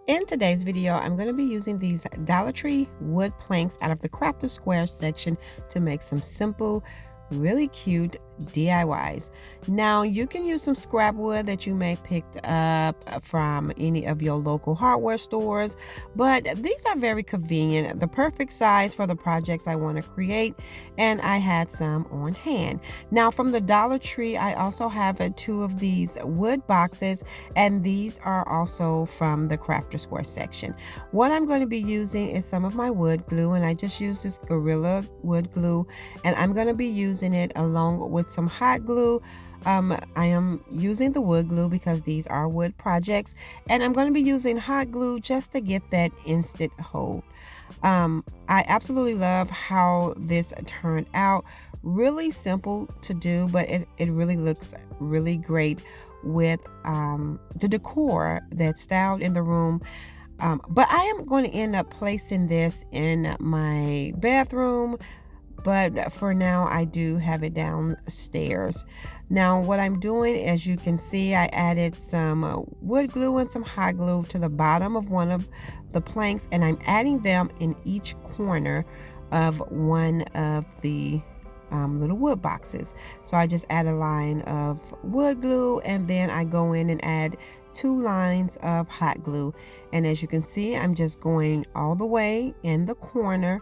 In today's video, I'm going to be using these Dollar Tree wood planks out of the Crafter Square section to make some simple, really cute DIYs. Now, you can use some scrap wood that you may picked up from any of your local hardware stores, but these are very convenient, the perfect size for the projects I want to create, and I had some on hand. Now, from the Dollar Tree, I also have two of these wood boxes, and these are also from the Crafter Square section. What I'm going to be using is some of my wood glue, and I just used this Gorilla wood glue, and I'm going to be using it along with some hot glue. I am using the wood glue because these are wood projects, and I'm going to be using hot glue just to get that instant hold. I absolutely love how this turned out. Really simple to do, but it really looks really great with the decor that's styled in the room. But I am going to end up placing this in my bathroom, but for now I do have it downstairs. Now what I'm doing, as you can see, I added some wood glue and some hot glue to the bottom of one of the planks, and I'm adding them in each corner of one of the little wood boxes. So I just add a line of wood glue, and then I go in and add 2 lines of hot glue, and as you can see, I'm just going all the way in the corner,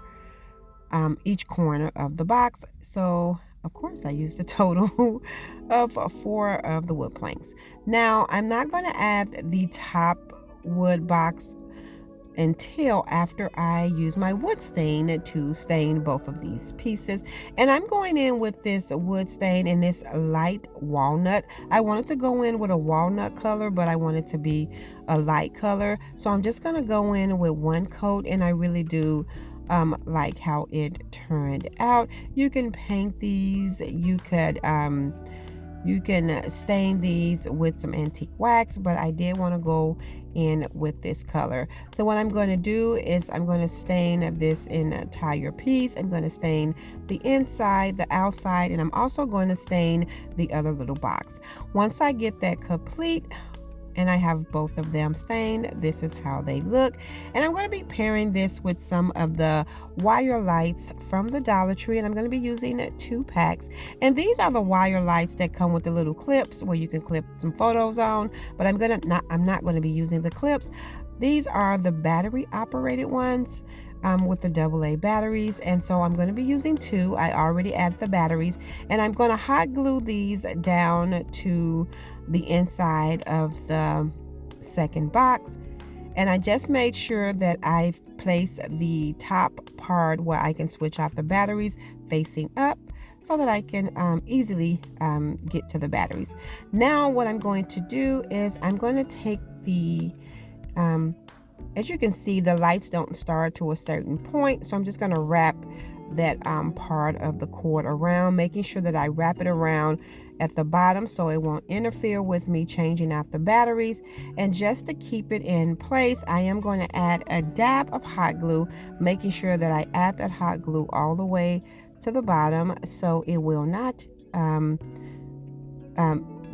each corner of the box. So of course I used a total of 4 of the wood planks. Now I'm not going to add the top wood box until after I use my wood stain to stain both of these pieces, and I'm going in with this wood stain in this light walnut. I wanted to go in with a walnut color, but I want it to be a light color, so I'm just going to go in with 1 coat, and I really do like how it turned out. You can paint these, you can stain these with some antique wax, but I did want to go in with this color. So what I'm going to do is I'm going to stain this entire piece. I'm going to stain the inside, the outside, and I'm also going to stain the other little box. Once I get that complete and I have both of them stained, this is how they look. And I'm going to be pairing this with some of the wire lights from the Dollar Tree, and I'm going to be using 2 packs. And these are the wire lights that come with the little clips where you can clip some photos on, but I'm not going to be using the clips. These are the battery operated ones with the AA batteries, and so I'm going to be using 2. I already added the batteries, and I'm going to hot glue these down to the inside of the second box. And I just made sure that I've placed the top part where I can switch out the batteries facing up, so that I can easily get to the batteries. Now what I'm going to do is I'm going to take the as you can see, the lights don't start to a certain point, so I'm just going to wrap that part of the cord around, making sure that I wrap it around at the bottom so it won't interfere with me changing out the batteries. And just to keep it in place, I am going to add a dab of hot glue, making sure that I add that hot glue all the way to the bottom so it will not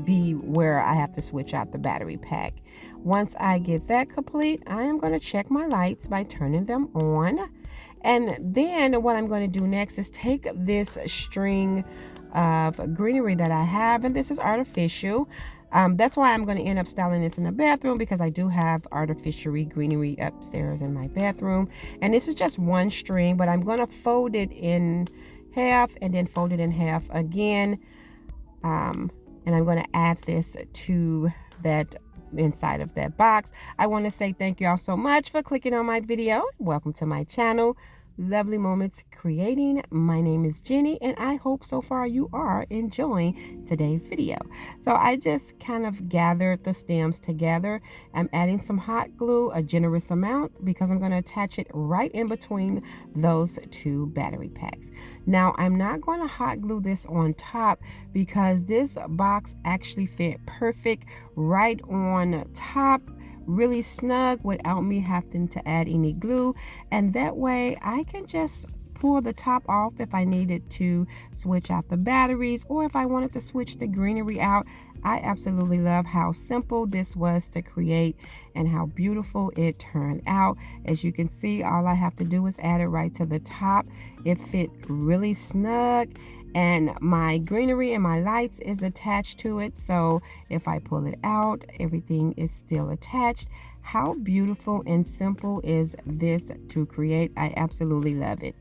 be where I have to switch out the battery pack. Once I get that complete, I am going to check my lights by turning them on. And then what I'm going to do next is take this string of greenery that I have, and this is artificial. That's why I'm going to end up styling this in the bathroom, because I do have artificial greenery upstairs in my bathroom. And this is just 1 string, but I'm going to fold it in half and then fold it in half again. And I'm going to add this to that inside of that box. I want to say thank you all so much for clicking on my video. Welcome to my channel, Lovely Moments Creating. My name is Jenny, and I hope so far you are enjoying today's video. So I just kind of gathered the stems together. I'm adding some hot glue, a generous amount, because I'm going to attach it right in between those 2 battery packs. Now I'm not going to hot glue this on top, because this box actually fit perfect right on top, really snug, without me having to add any glue. And that way I can just pull the top off if I needed to switch out the batteries, or if I wanted to switch the greenery out. I absolutely love how simple this was to create and how beautiful it turned out. As you can see, all I have to do is add it right to the top. It fit really snug, and my greenery and my lights is attached to it, so if I pull it out, everything is still attached. How beautiful and simple is this to create? I absolutely love it.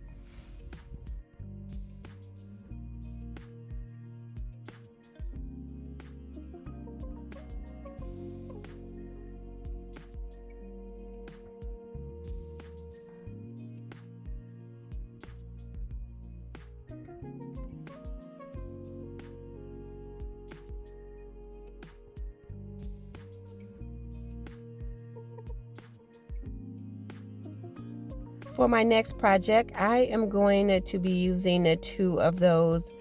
For my next project, I am going to be using two of those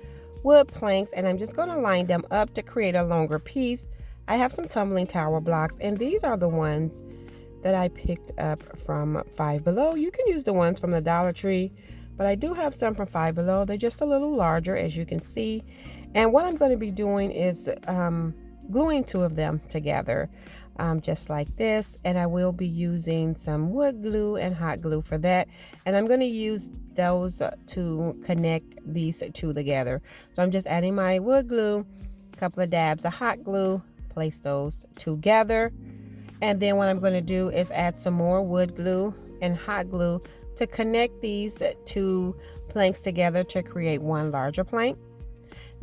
wood planks, and I'm just going to line them up to create a longer piece. I have some tumbling tower blocks, and these are the ones that I picked up from Five Below. You can use the ones from the Dollar Tree, but I do have some from Five Below. They're just a little larger, as you can see. And what I'm going to be doing is gluing two of them together, just like this. And I will be using some wood glue and hot glue for that. And I'm going to use those to connect these two together. So I'm just adding my wood glue, a couple of dabs of hot glue, place those together. And then what I'm going to do is add some more wood glue and hot glue to connect these two planks together to create one larger plank.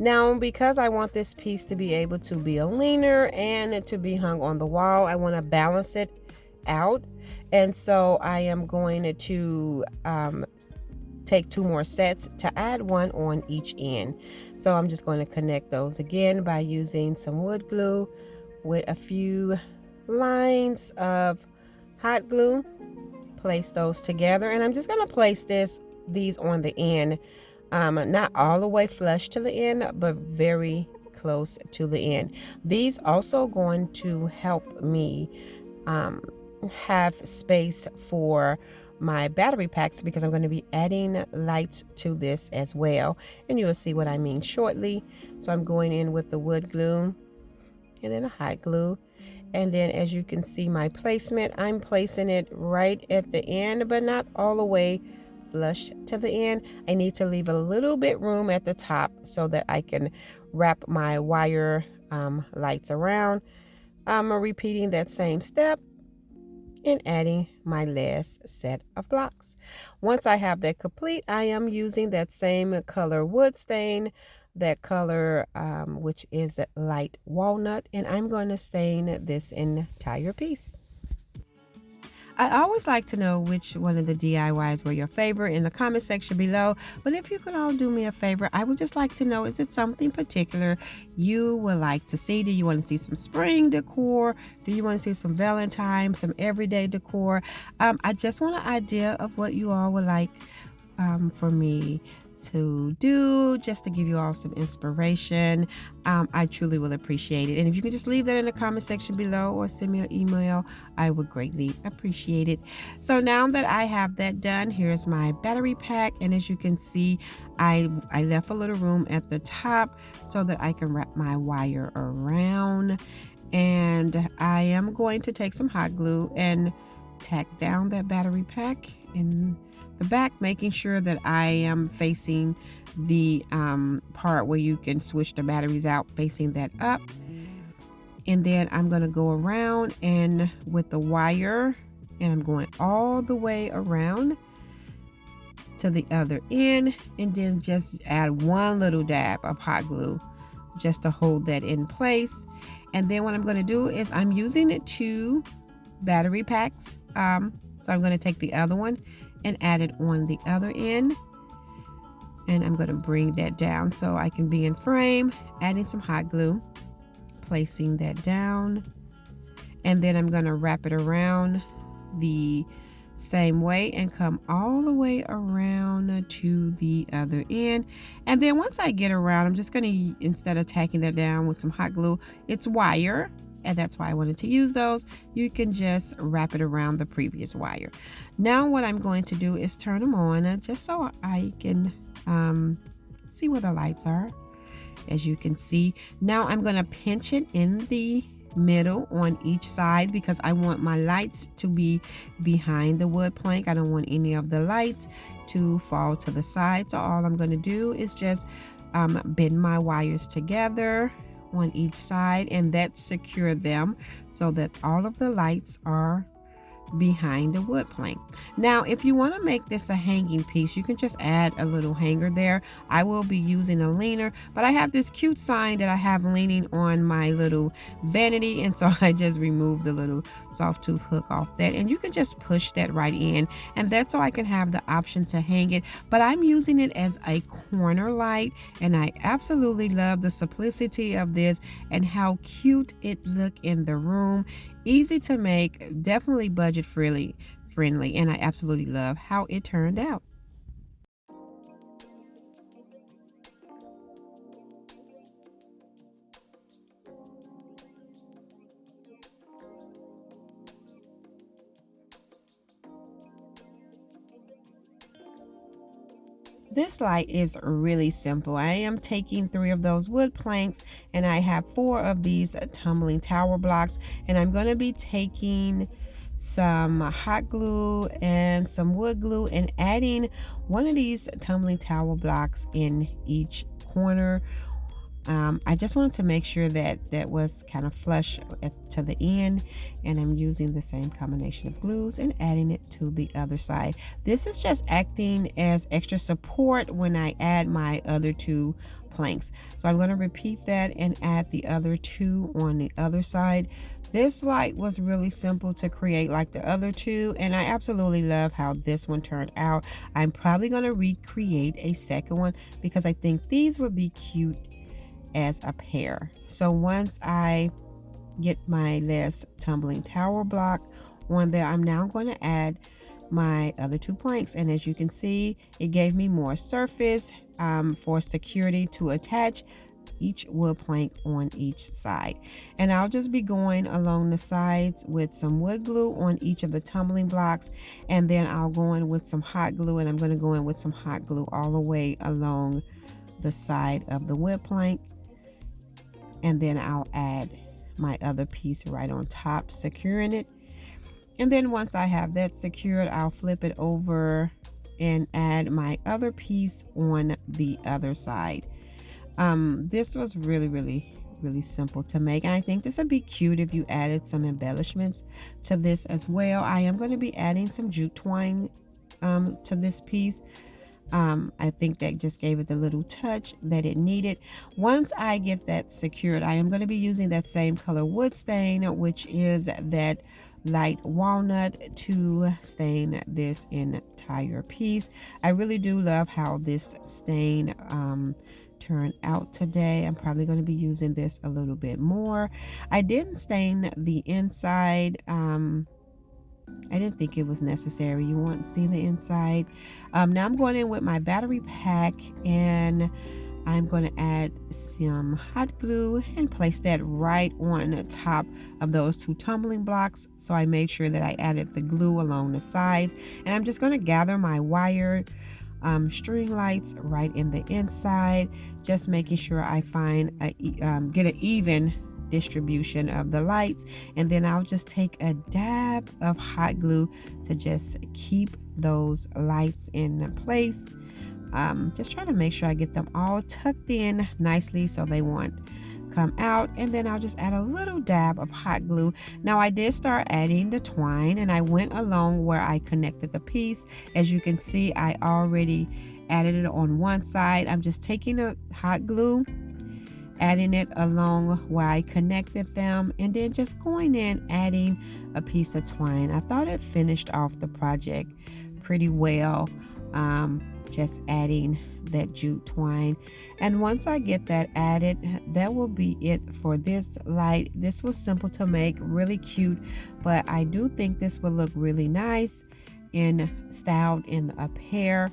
Now, because I want this piece to be able to be a leaner and to be hung on the wall, I want to balance it out. And so I am going to take two more sets to add one on each end. So I'm just going to connect those again by using some wood glue with a few lines of hot glue. Place those together, and I'm just going to place these on the end, not all the way flush to the end, but very close to the end. These also going to help me have space for my battery packs, because I'm going to be adding lights to this as well, and you will see what I mean shortly. So I'm going in with the wood glue and then the hot glue. And then, as you can see my placement, I'm placing it right at the end, but not all the way flush to the end. I need to leave a little bit room at the top so that I can wrap my wire lights around. I'm repeating that same step and adding my last set of blocks. Once I have that complete, I am using that same color wood stain, that color which is light walnut, and I'm going to stain this entire piece. I always like to know which one of the DIYs were your favorite in the comment section below. But if you could all do me a favor, I would just like to know, is it something particular you would like to see? Do you want to see some spring decor? Do you want to see some Valentine, some everyday decor? I just want an idea of what you all would like for me to do, just to give you all some inspiration. I truly will appreciate it. And if you can just leave that in the comment section below or send me an email, I would greatly appreciate it. So now that I have that done, here's my battery pack. And as you can see, I left a little room at the top so that I can wrap my wire around. And I am going to take some hot glue and tack down that battery pack in the back, making sure that I am facing the part where you can switch the batteries out, facing that up. And then I'm going to go around and with the wire, and I'm going all the way around to the other end, and then just add one little dab of hot glue just to hold that in place. And then what I'm going to do is I'm using it two battery packs, so I'm going to take the other one and add it on the other end, and I'm going to bring that down so I can be in frame, adding some hot glue, placing that down, and then I'm going to wrap it around the same way and come all the way around to the other end. And then once I get around, I'm just going to, instead of tacking that down with some hot glue, it's wire, and that's why I wanted to use those. You can just wrap it around the previous wire. Now what I'm going to do is turn them on just so I can see where the lights are. As you can see, now I'm going to pinch it in the middle on each side because I want my lights to be behind the wood plank. I don't want any of the lights to fall to the side. So all I'm going to do is just bend my wires together on each side, and that secure them so that all of the lights are behind the wood plank. Now if you want to make this a hanging piece, you can just add a little hanger there. I will be using a leaner, but I have this cute sign that I have leaning on my little vanity, and so I just removed the little soft tooth hook off that, and you can just push that right in, and that's so I can have the option to hang it. But I'm using it as a corner light, and I absolutely love the simplicity of this and how cute it look in the room. Easy to make, definitely budget friendly, and I absolutely love how it turned out. This light is really simple. I am taking 3 of those wood planks, and I have 4 of these tumbling tower blocks, and I'm going to be taking some hot glue and some wood glue and adding one of these tumbling tower blocks in each corner. I just wanted to make sure that that was kind of flush to the end, and I'm using the same combination of glues and adding it to the other side. This is just acting as extra support when I add my other 2 planks. So I'm going to repeat that and add the other 2 on the other side. This light was really simple to create like the other 2, and I absolutely love how this one turned out. I'm probably going to recreate a second one because I think these would be cute as a pair. So once I get my last tumbling tower block on there, I'm now going to add my other 2 planks, and as you can see, it gave me more surface for security to attach each wood plank on each side. And I'll just be going along the sides with some wood glue on each of the tumbling blocks, and then I'll go in with some hot glue, and I'm going to go in with some hot glue all the way along the side of the wood plank, and then I'll add my other piece right on top, securing it. And then once I have that secured, I'll flip it over and add my other piece on the other side. This was really simple to make, and I think this would be cute if you added some embellishments to this as well. I am going to be adding some jute twine to this piece. I think that just gave it the little touch that it needed. Once I get that secured, I am going to be using that same color wood stain, which is that light walnut, to stain this entire piece. I really do love how this stain turned out today. I'm probably going to be using this a little bit more. I didn't stain the inside. I didn't think it was necessary. You want to see the inside. Now I'm going in with my battery pack, and I'm going to add some hot glue and place that right on the top of those 2 tumbling blocks. So I made sure that I added the glue along the sides, and I'm just going to gather my wired string lights right in the inside, just making sure I find get an even distribution of the lights, and then I'll just take a dab of hot glue to just keep those lights in place. Just trying to make sure I get them all tucked in nicely so they won't come out, and then I'll just add a little dab of hot glue. Now I did start adding the twine, and I went along where I connected the piece. As you can see, I already added it on one side. I'm just taking the hot glue, adding it along where I connected them, and then just going in adding a piece of twine. I thought it finished off the project pretty well, just adding that jute twine. And once I get that added, that will be it for this light. This was simple to make, really cute, but I do think this will look really nice and styled in a pair.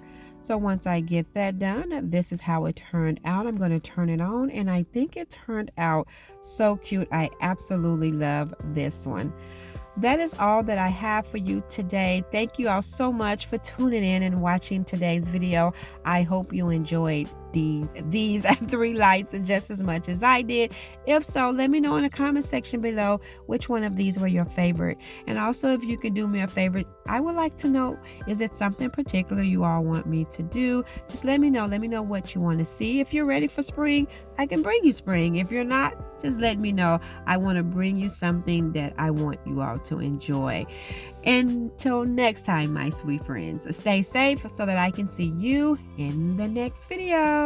So once I get that done, this is how it turned out. I'm going to turn it on, and I think it turned out so cute. I absolutely love this one. That is all that I have for you today. Thank you all so much for tuning in and watching today's video. I hope you enjoyed these 3 lights just as much as I did. If so, let me know in the comment section below which one of these were your favorite. And also, if you could do me a favor, I would like to know, is it something particular you all want me to do? Just let me know. Let me know what you want to see. If you're ready for spring, I can bring you spring. If you're not, just let me know. I want to bring you something that I want you all to enjoy. Until next time, my sweet friends, stay safe so that I can see you in the next video.